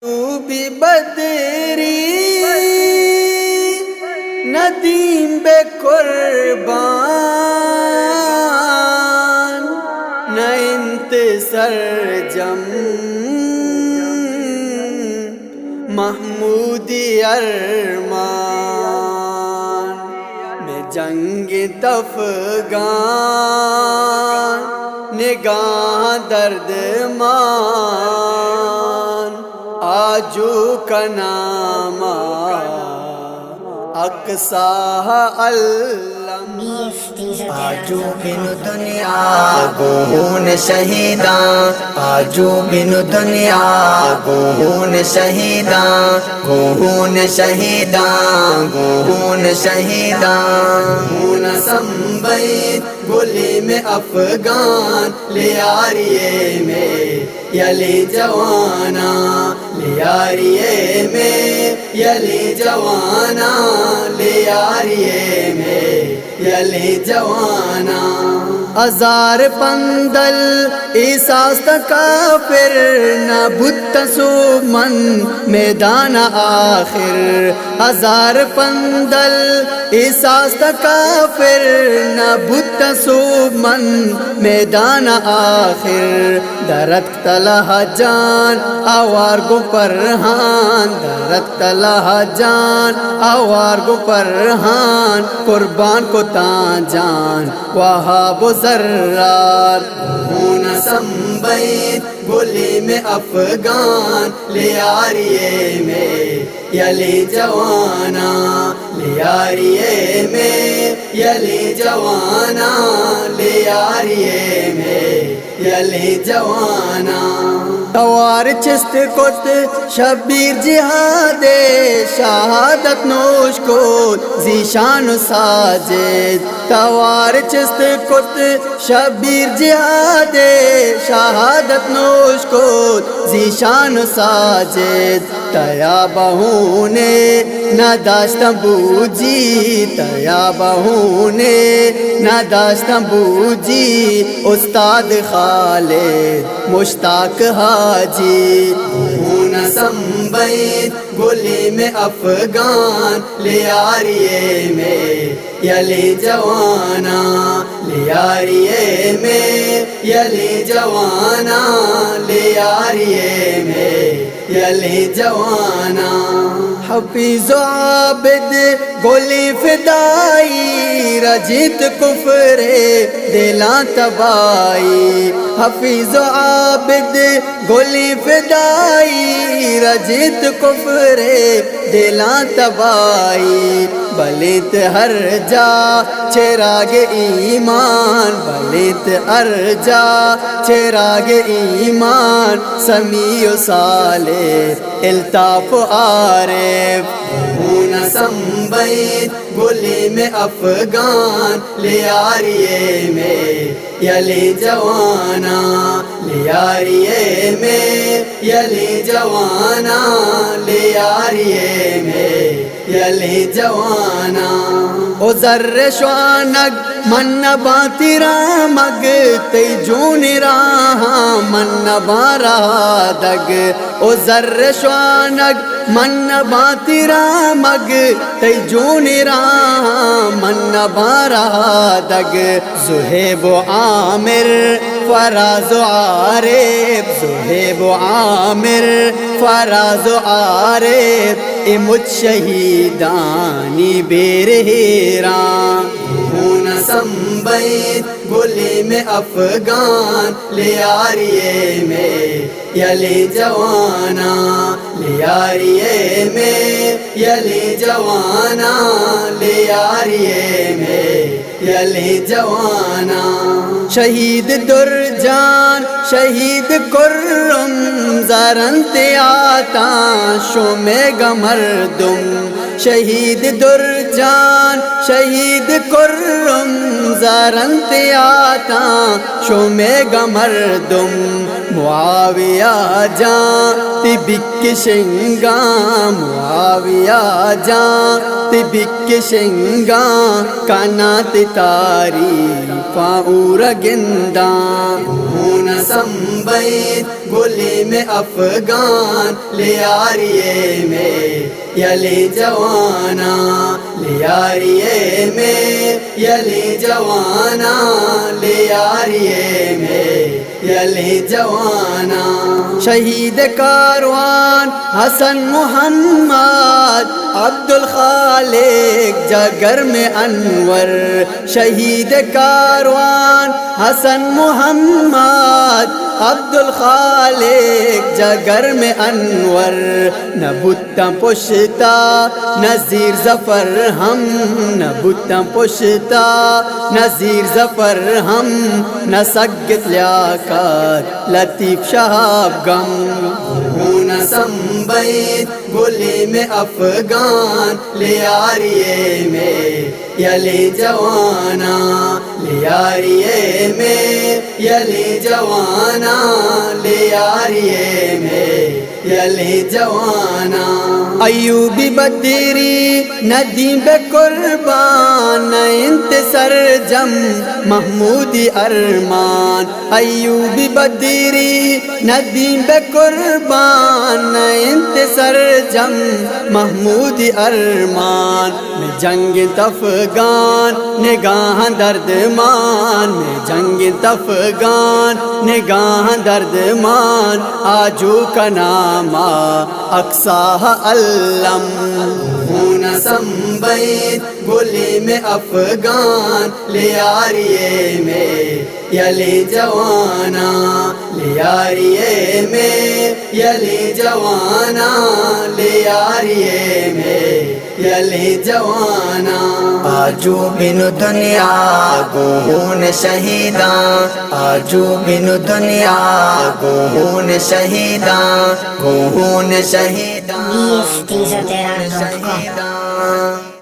تو بھی بدری ندیم بے قربان نہ انتصر جم محمودی ارمان میں جنگ تفگان نگاہ درد مان آجو کا نام اقصا علم آجو بن دنیا گون شہیداں آجو بن دنیا گون شہیداں گون شہیداں گون شہیداں گون سنبید گلی میں افغان لیاریے میں یلی جوانا لیاریے میں یلی جوانا لیاریے میں یلی جوانا ہزار پندل احساس کافر نہ بت سومن میدان آخر ہزار پندل احساس کافر نہ بت سومن میدان آخر درخت لہ جان آوار گو پرہان درخت لہ جان آوار گو پرہان قربان کو تان جان وہاب و ذرار خون سنبید گلی میں افغان لیاریے میں یلی جوانا لیاریے میں یلی جوانا لیاریے میں یلی جوانا توار چست کت شبیر جہاد شہادت نوش کو ذیشان ساجد توار چست کت شبیر جہاد شہادت نوش کو ذیشان ساجد تیا بہوں نے نہ داشتہ بوجی تیا بہوں نے نہ داشتہ بوجی استاد خالد مشتاق حاجی خون سنبید گلی میں افغان لیاریے میں یلی جوانا لیاریے میں یلی جوانا لیاریے میں یلی جوانا حفیظ و عابد گولی فدائی رجیت کفر دلاں تبائی حفیظ و عابد گولی فدائی رجیت کفر دلاں تبائی بلیت ہر جا چراغ ایمان بلیت ہر جا چراغ ایمان سمیع و صالح الطاف و عارف خون سنبید گلی میں افغان لیاریے میں یلی جوانا لیاریے میں یلی جوانا لیاریے میں یلی جوانا او ذر شوانگ من باتی رامگ تی جون راہا من بارا دگ او ذر شوانگ من باتی رامگ تی جون راہا من بارا دگ زہیب و عامر فراز و عارف زہیب و عامر فراز و عارف امت شہیدانی بیر ہیران خون سنبید گلی میں افغان لیاریے میں یلی جوانا لیاریے میں یلی جوانا لیاریے میں یلی جوانا شہید درجان شہید کرم زارنت آتا شوم گمردم شہید درجان شہید کرم زارنت آتا شوم گمردم معاویہ جان تبک شنگا معاویہ جان تبک شنگا کانات تاری فاور گندان سمبید گلی میں افغان لیاریے میں یلی جوانا لیاریے میں یلی جوانا لیاریے میں یلی جوانا شہید کاروان حسن محمد عبد الخالق جگر میں انور شہید کاروان حسن محمد عبد الخالق جگر میں انور نہ بتاں پشتا نذیر ظفر ہم نہ بتاں پشتا نذیر ظفر ہم نہ سگت لیاقت لطیف شہاب غم ہوں نہ سمبید گلی میں افغان لیاریے میں یلی جوانا لیاریے میں یلی جوانا لیاریے میں یلی جوانا ایوبی بدری ندیم بے قربان انت سرجم محمودی ارمان ایوبی بدری ندیم بے قربان انت سرجم محمودی ارمان میں جنگ تفغان نگاہ دردمان میں جنگ تفغان نگاہ دردمان آجو کا نامہ اقصاہ علم ہوں نہ سمبید گلی میں افغان لیاریے میں یلی جوانا لیاریے میں یلی جوانا لیاریے میں یلی جوانا آجو بن دنیا گون شہیداں آجو بن دنیا گون شہیداں گون شہیداں Yes, things are there. شہیداں